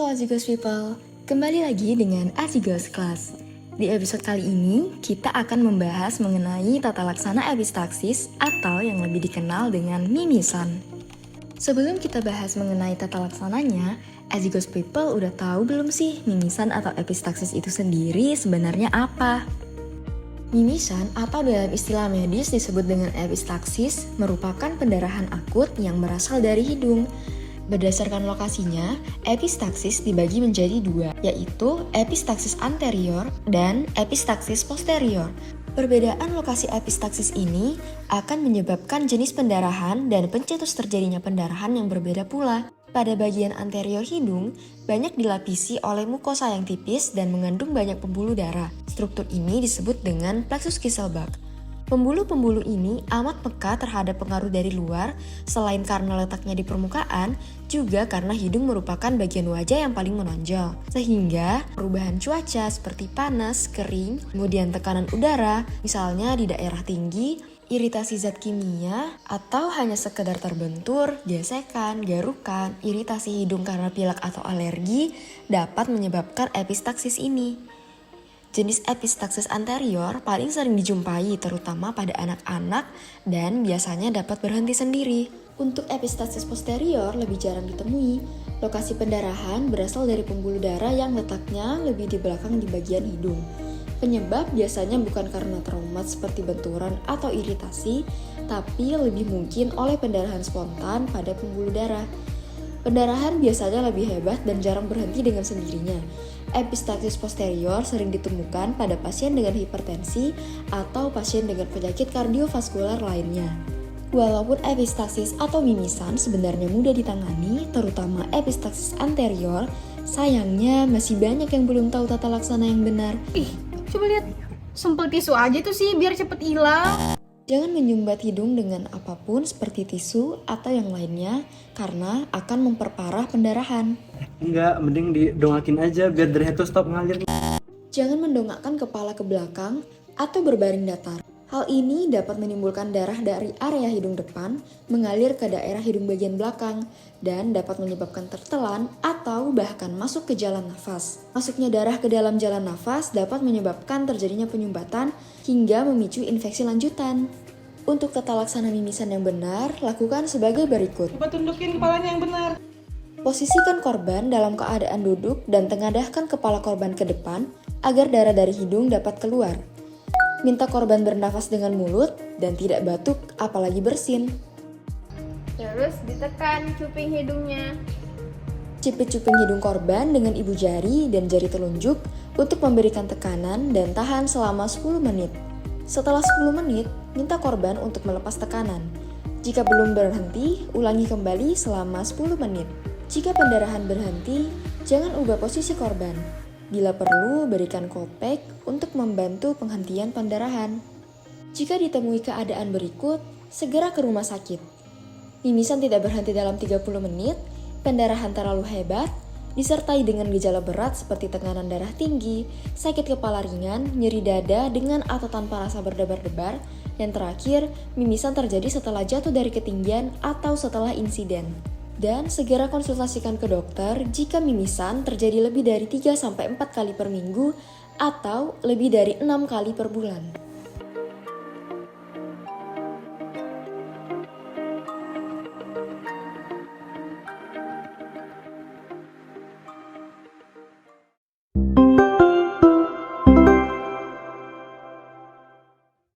Azigos People, kembali lagi dengan Azigos Class. Di episode kali ini, kita akan membahas mengenai tata laksana epistaksis atau yang lebih dikenal dengan mimisan. Sebelum kita bahas mengenai tata laksananya, Azigos People udah tahu belum sih mimisan atau epistaksis itu sendiri sebenarnya apa? Mimisan atau dalam istilah medis disebut dengan epistaksis merupakan pendarahan akut yang berasal dari hidung. Berdasarkan lokasinya, epistaksis dibagi menjadi dua, yaitu epistaksis anterior dan epistaksis posterior. Perbedaan lokasi epistaksis ini akan menyebabkan jenis pendarahan dan pencetus terjadinya pendarahan yang berbeda pula. Pada bagian anterior hidung, banyak dilapisi oleh mukosa yang tipis dan mengandung banyak pembuluh darah. Struktur ini disebut dengan plexus Kieselbach. Pembuluh-pembuluh ini amat peka terhadap pengaruh dari luar, selain karena letaknya di permukaan, juga karena hidung merupakan bagian wajah yang paling menonjol. Sehingga perubahan cuaca seperti panas, kering, kemudian tekanan udara, misalnya di daerah tinggi, iritasi zat kimia, atau hanya sekedar terbentur, gesekan, garukan, iritasi hidung karena pilek atau alergi, dapat menyebabkan epistaksis ini. Jenis epistaksis anterior paling sering dijumpai terutama pada anak-anak dan biasanya dapat berhenti sendiri. Untuk epistaksis posterior lebih jarang ditemui. Lokasi pendarahan berasal dari pembuluh darah yang letaknya lebih di belakang di bagian hidung. Penyebab biasanya bukan karena traumat seperti benturan atau iritasi, tapi lebih mungkin oleh pendarahan spontan pada pembuluh darah. Pendarahan biasanya lebih hebat dan jarang berhenti dengan sendirinya. Epistaksis posterior sering ditemukan pada pasien dengan hipertensi atau pasien dengan penyakit kardiovaskular lainnya. Walaupun epistaksis atau mimisan sebenarnya mudah ditangani, terutama epistaksis anterior, sayangnya masih banyak yang belum tahu tata laksana yang benar. Coba lihat, sempel tisu aja tuh sih biar cepet hilang. Jangan menyumbat hidung dengan apapun seperti tisu atau yang lainnya karena akan memperparah pendarahan. Enggak, mending didongakin aja biar darahnya tuh stop ngalir. Jangan mendongakkan kepala ke belakang atau berbaring datar. Hal ini dapat menimbulkan darah dari area hidung depan mengalir ke daerah hidung bagian belakang dan dapat menyebabkan tertelan atau bahkan masuk ke jalan nafas. Masuknya darah ke dalam jalan nafas dapat menyebabkan terjadinya penyumbatan hingga memicu infeksi lanjutan. Untuk tata laksana mimisan yang benar, lakukan sebagai berikut. Coba tundukin kepalanya yang benar. Posisikan korban dalam keadaan duduk dan tengadahkan kepala korban ke depan agar darah dari hidung dapat keluar. Minta korban bernafas dengan mulut dan tidak batuk apalagi bersin. Terus ditekan cuping hidungnya. Cipit cuping hidung korban dengan ibu jari dan jari telunjuk untuk memberikan tekanan dan tahan selama 10 menit. Setelah 10 menit, minta korban untuk melepas tekanan. Jika belum berhenti, ulangi kembali selama 10 menit. Jika pendarahan berhenti, jangan ubah posisi korban. Bila perlu, berikan kopek untuk membantu penghentian pendarahan. Jika ditemui keadaan berikut, segera ke rumah sakit. Mimisan tidak berhenti dalam 30 menit, pendarahan terlalu hebat, disertai dengan gejala berat seperti tekanan darah tinggi, sakit kepala ringan, nyeri dada dengan atau tanpa rasa berdebar-debar, yang terakhir, mimisan terjadi setelah jatuh dari ketinggian atau setelah insiden. Dan segera konsultasikan ke dokter jika mimisan terjadi lebih dari 3-4 kali per minggu atau lebih dari 6 kali per bulan.